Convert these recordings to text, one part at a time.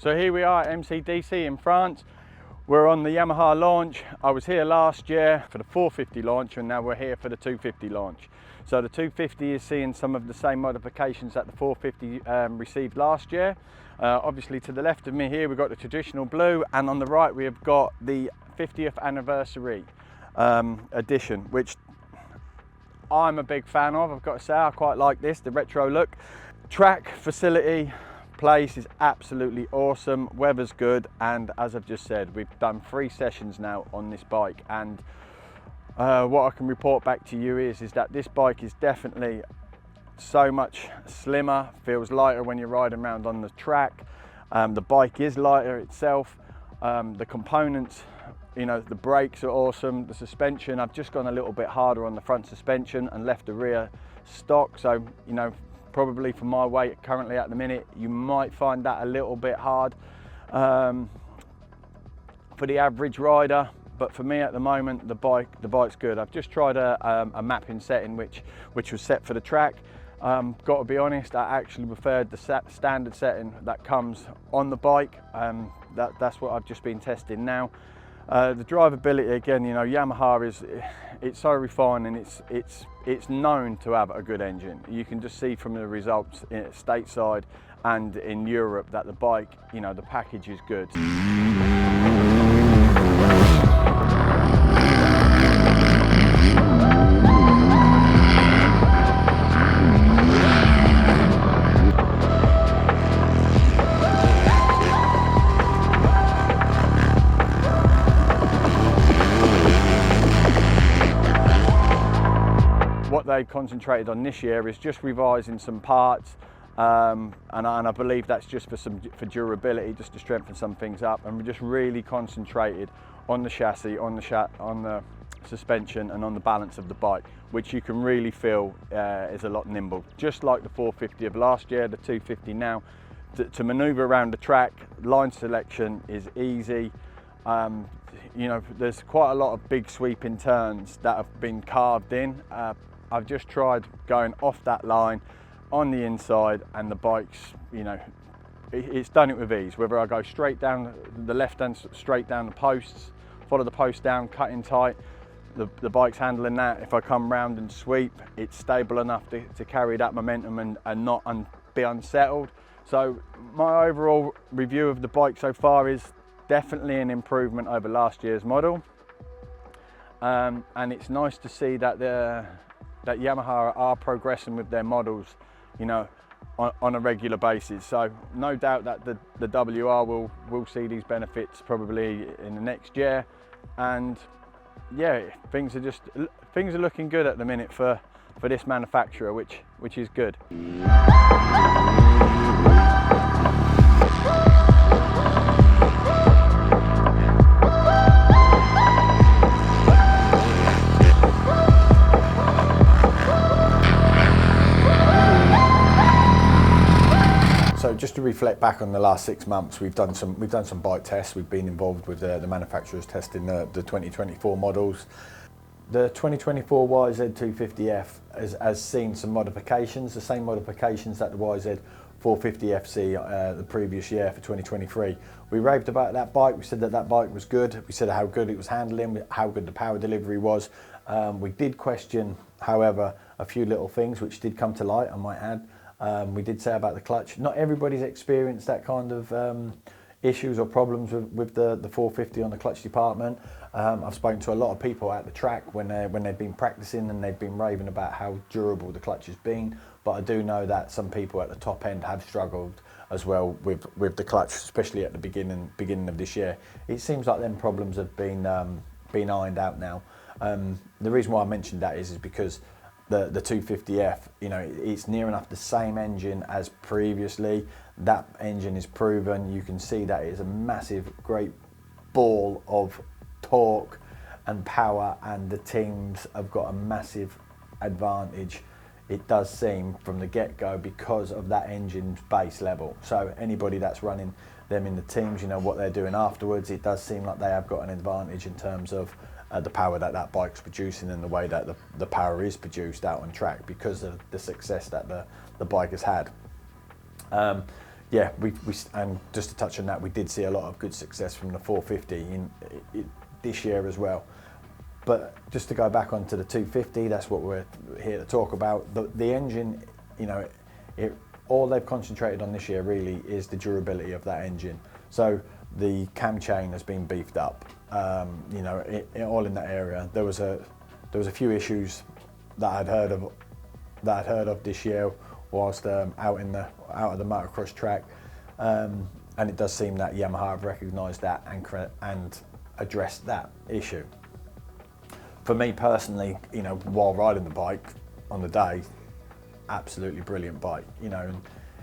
So here we are at MCDC in France. We're on the Yamaha launch. I was here last year for the 450 launch, and now we're here for the 250 launch. So the 250 is seeing some of the same modifications that the 450 received last year. Obviously to the left of me here we've got the traditional blue, and on the right we have got the 50th anniversary edition, which I'm a big fan of. I've got to say, I quite like this, the retro look. Track facility place is absolutely awesome, weather's good, and as I've just said, we've done 3 sessions now on this bike, and what I can report back to you is that this bike is definitely so much slimmer, feels lighter when you're riding around on the track. The bike is lighter itself, the components, you know, the brakes are awesome, the suspension, I've just gone a little bit harder on the front suspension and left the rear stock, so you know, probably for my weight currently at the minute, you might find that a little bit hard for the average rider, but for me at the moment, the bike's good. I've just tried a mapping setting which was set for the track. Got to be honest, I actually preferred the standard setting that comes on the bike. That's what I've just been testing now. The drivability, again, you know, Yamaha it's so refined, and it's known to have a good engine. You can just see from the results stateside and in Europe that the bike, you know, the package is good. What they've concentrated on this year is just revising some parts, and I believe that's just for durability, just to strengthen some things up, and we just really concentrated on the chassis, on the suspension, and on the balance of the bike, which you can really feel is a lot nimble, just like the 450 of last year. The 250 now, to maneuver around the track, line selection is easy. You know, there's quite a lot of big sweeping turns that have been carved in. I've just tried going off that line on the inside, and the bike's, you know, it's done it with ease. Whether I go straight down the left hand, straight down the posts, follow the post down, cutting tight, the bike's handling that. If I come round and sweep, it's stable enough to carry that momentum and not be unsettled. So my overall review of the bike so far is definitely an improvement over last year's model, and it's nice to see that that Yamaha are progressing with their models, you know, on a regular basis. So no doubt that the WR will see these benefits probably in the next year, and yeah, things are looking good at the minute for this manufacturer, which is good. So just to reflect back on the last 6 months, we've done some bike tests. We've been involved with the manufacturers testing the 2024 models. The 2024 YZ250F has seen some modifications, the same modifications that the YZ450FC the previous year for 2023. We raved about that bike. We said that bike was good. We said how good it was handling, how good the power delivery was. We did question, however, a few little things which did come to light, I might add. We did say about the clutch. Not everybody's experienced that kind of issues or problems with the 450 on the clutch department. I've spoken to a lot of people at the track when they've been practicing, and they've been raving about how durable the clutch has been. But I do know that some people at the top end have struggled as well with the clutch, especially at the beginning of this year. It seems like them problems have been ironed out now. The reason why I mentioned that is because the 250F, you know, it's near enough the same engine as previously. That engine is proven. You can see that it is a massive, great ball of torque and power, and the teams have got a massive advantage, it does seem, from the get-go because of that engine's base level. So anybody that's running them in the teams, you know what they're doing afterwards. It does seem like they have got an advantage in terms of the power that bike's producing, and the way that the power is produced out on track because of the success that the bike has had. yeah, and just to touch on that, we did see a lot of good success from the 450 this year as well. But just to go back onto the 250, that's what we're here to talk about. The engine, you know, all they've concentrated on this year really is the durability of that engine. So the cam chain has been beefed up, you know, all in that area. There was a few issues that I'd heard of this year whilst out of the motocross track, and it does seem that Yamaha have recognised that and addressed that issue. For me personally, you know, while riding the bike on the day, absolutely brilliant bike, you know, and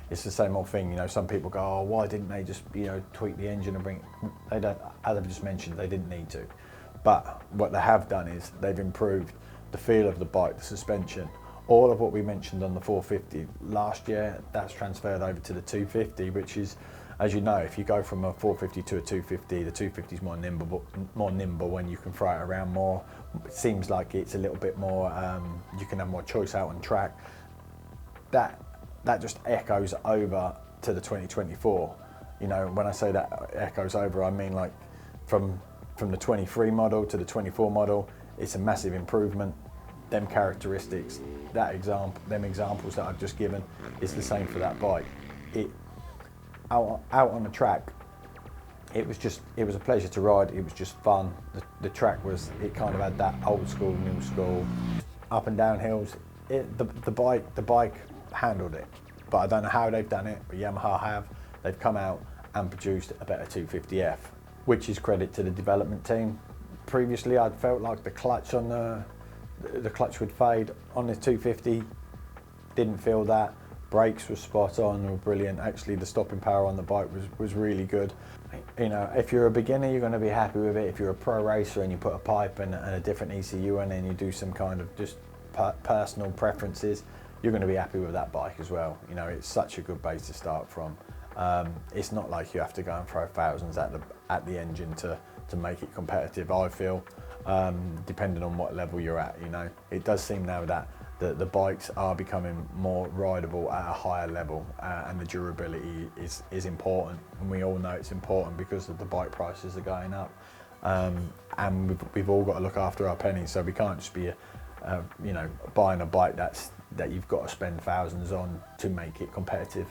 it's the same old thing, you know, some people go, oh, why didn't they just, you know, tweak the engine and bring it? They don't, as I've just mentioned, they didn't need to. But what they have done is they've improved the feel of the bike, the suspension. All of what we mentioned on the 450 last year, that's transferred over to the 250, which is, as you know, if you go from a 450 to a 250, the 250 is more nimble when you can throw it around more. It seems like it's a little bit more, you can have more choice out on track. That just echoes over to the 2024. You know, when I say that echoes over, I mean like from the 23 model to the 24 model, it's a massive improvement. Them characteristics, them examples that I've just given, is the same for that bike. Out on the track, it was a pleasure to ride. It was just fun. The track it kind of had that old school, new school, up and down hills. The bike handled it, but I don't know how they've done it. But Yamaha have. They've come out and produced a better 250F, which is credit to the development team. Previously, I'd felt like the clutch on the clutch would fade on the 250. Didn't feel that. Brakes were spot on, were brilliant. Actually, the stopping power on the bike was really good. You know, if you're a beginner, you're going to be happy with it. If you're a pro racer and you put a pipe and a different ECU in and you do some kind of just personal preferences, you're going to be happy with that bike as well. You know, it's such a good base to start from. It's not like you have to go and throw thousands at the engine to make it competitive, I feel, depending on what level you're at. You know, it does seem now that the bikes are becoming more rideable at a higher level, and the durability is important, and we all know it's important because of the bike prices are going up, and we've all got to look after our pennies, so we can't just be you know, buying a bike that you've got to spend thousands on to make it competitive.